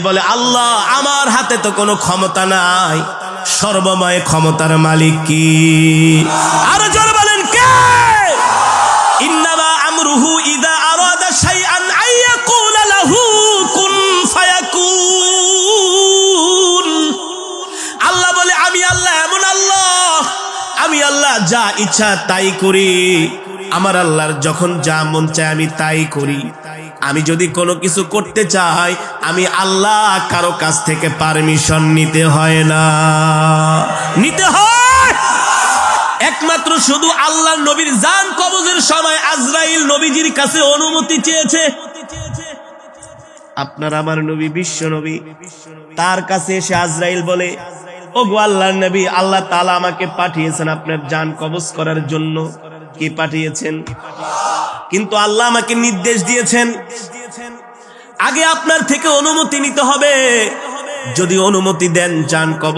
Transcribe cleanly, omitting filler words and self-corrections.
বলে আল্লাহ আমার হাতে তো কোনো ক্ষমতা নাই, সর্বময় ক্ষমতার মালিক কি? আরো জোরে বলেন কে? ইন্নামা আমরুহু ইযা আরাদা শাইআন আইয়াকুলা লাহু কুন ফায়াকুন। আল্লাহ বলে আমি আল্লাহ এমন আল্লাহ, আমি আল্লাহ যা ইচ্ছা তাই করি। আমার আল্লাহর যখন যা মন চায় আমি তাই করি। আমি যদি কোনো কিছু করতে চাই আমি আল্লাহ কারো কাছ থেকে পারমিশন নিতে হয় না, নিতে হয় একমাত্র শুধু আল্লাহ। নবীর জান কবজের সময় আজরাইল নবীজির কাছে অনুমতি চেয়েছে। আপনার আমার নবী বিশ্ব নবী, তার কাছে এসে আজরাইল বলে ওগো আল্লাহর নবী, আল্লাহ তাআলা আমাকে পাঠিয়েছেন আপনার জান কবজ করার জন্য। কি পাঠিয়েছেন? কিন্তু আল্লাহ আমাকে নির্দেশ দিয়েছেন আগে আপনার থেকে অনুমতি নিতে হবে। যদি অনুমতি দেন জান কবজ